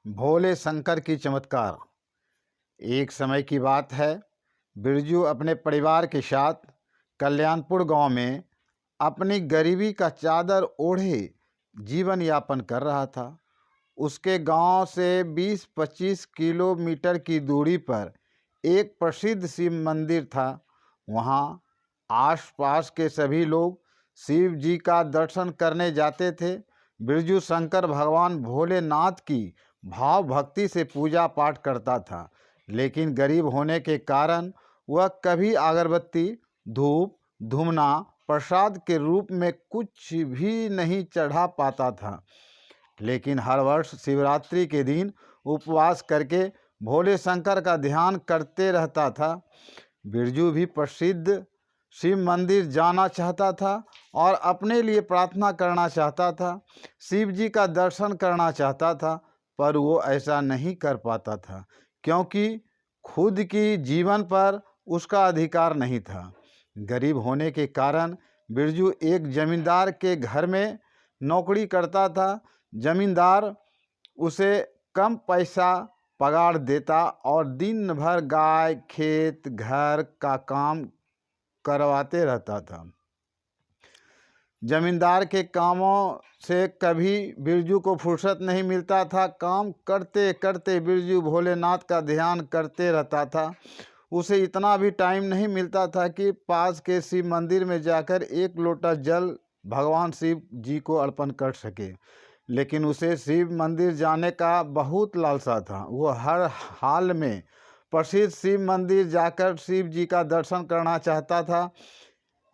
भोले शंकर की चमत्कार। एक समय की बात है, बिरजू अपने परिवार के साथ कल्याणपुर गांव में अपनी गरीबी का चादर ओढ़े जीवन यापन कर रहा था। उसके गांव से 20-25 किलोमीटर की दूरी पर एक प्रसिद्ध शिव मंदिर था। वहां आसपास के सभी लोग शिव जी का दर्शन करने जाते थे। बिरजू शंकर भगवान भोलेनाथ की भाव भक्ति से पूजा पाठ करता था, लेकिन गरीब होने के कारण वह कभी अगरबत्ती, धूप, धूमना प्रसाद के रूप में कुछ भी नहीं चढ़ा पाता था। लेकिन हर वर्ष शिवरात्रि के दिन उपवास करके भोले शंकर का ध्यान करते रहता था। बिरजू भी प्रसिद्ध शिव मंदिर जाना चाहता था और अपने लिए प्रार्थना करना चाहता था, शिव जी का दर्शन करना चाहता था, पर वो ऐसा नहीं कर पाता था क्योंकि खुद की जीवन पर उसका अधिकार नहीं था। गरीब होने के कारण बिरजू एक जमींदार के घर में नौकरी करता था। जमींदार उसे कम पैसा पगार देता और दिन भर गाय, खेत, घर का काम करवाते रहता था। जमींदार के कामों से कभी बिरजू को फुर्सत नहीं मिलता था। काम करते करते बिरजू भोलेनाथ का ध्यान करते रहता था। उसे इतना भी टाइम नहीं मिलता था कि पास के शिव मंदिर में जाकर एक लोटा जल भगवान शिव जी को अर्पण कर सके। लेकिन उसे शिव मंदिर जाने का बहुत लालसा था। वो हर हाल में प्रसिद्ध शिव मंदिर जाकर शिव जी का दर्शन करना चाहता था।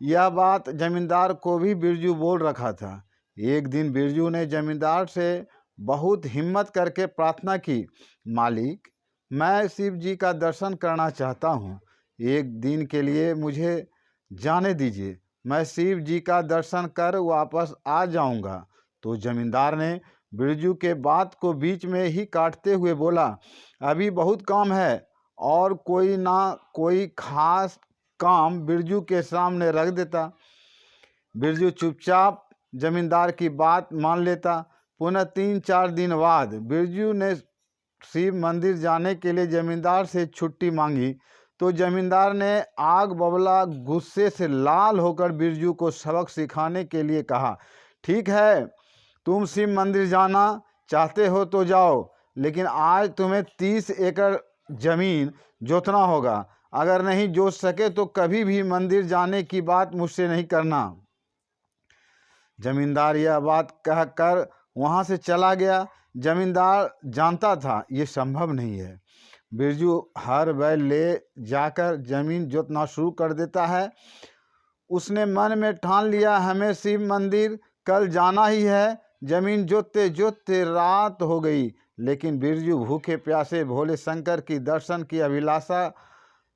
यह बात जमींदार को भी बिरजू बोल रखा था। एक दिन बिरजू ने जमींदार से बहुत हिम्मत करके प्रार्थना की, मालिक, मैं शिव जी का दर्शन करना चाहता हूँ। एक दिन के लिए मुझे जाने दीजिए, मैं शिव जी का दर्शन कर वापस आ जाऊँगा। तो जमींदार ने बिरजू के बात को बीच में ही काटते हुए बोला, अभी बहुत काम है, और कोई ना कोई खास काम बिरजू के सामने रख देता। बिरजू चुपचाप जमींदार की बात मान लेता। पुनः 3-4 दिन बाद बिरजू ने शिव मंदिर जाने के लिए जमींदार से छुट्टी मांगी तो जमींदार ने आग बबला गुस्से से लाल होकर बिरजू को सबक सिखाने के लिए कहा, ठीक है, तुम शिव मंदिर जाना चाहते हो तो जाओ, लेकिन आज तुम्हें 30 एकड़ जमीन जोतना होगा। अगर नहीं जोत सके तो कभी भी मंदिर जाने की बात मुझसे नहीं करना। जमींदार यह बात कहकर वहां से चला गया। जमींदार जानता था ये संभव नहीं है। बिरजू हर बैल ले जाकर जमीन जोतना शुरू कर देता है। उसने मन में ठान लिया, हमें शिव मंदिर कल जाना ही है। जमीन जोतते जोतते रात हो गई, लेकिन बिरजू भूखे प्यासे भोले शंकर की दर्शन की अभिलाषा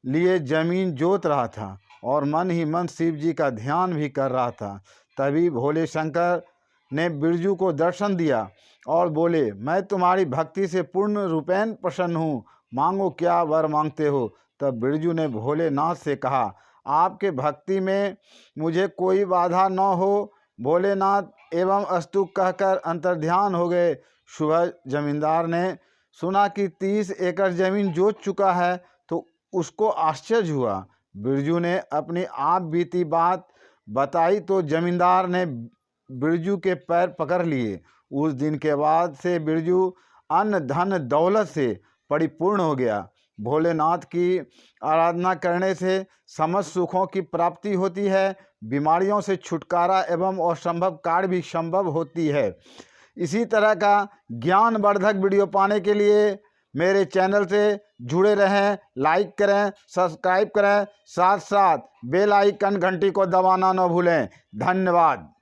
लिए जमीन जोत रहा था और मन ही मन शिव जी का ध्यान भी कर रहा था। तभी भोले शंकर ने बिरजू को दर्शन दिया और बोले, मैं तुम्हारी भक्ति से पूर्ण रूपेण प्रसन्न हूँ, मांगो क्या वर मांगते हो। तब बिरजू ने भोलेनाथ से कहा, आपके भक्ति में मुझे कोई बाधा न हो। भोलेनाथ एवं अस्तु कहकर अंतर्ध्यान हो गए। सुबह जमींदार ने सुना कि 30 एकड़ जमीन जोत चुका है तो उसको आश्चर्य हुआ। बिरजू ने अपनी आप बीती बात बताई तो जमींदार ने बिरजू के पैर पकड़ लिए। उस दिन के बाद से बिरजू अन्न धन दौलत से परिपूर्ण हो गया। भोलेनाथ की आराधना करने से समस्त सुखों की प्राप्ति होती है, बीमारियों से छुटकारा एवं असंभव कार्य भी संभव होती है। इसी तरह का ज्ञानवर्धक वीडियो पाने के लिए मेरे चैनल से जुड़े रहें, लाइक करें, सब्सक्राइब करें, साथ साथ बेल आइकन घंटी को दबाना न भूलें। धन्यवाद।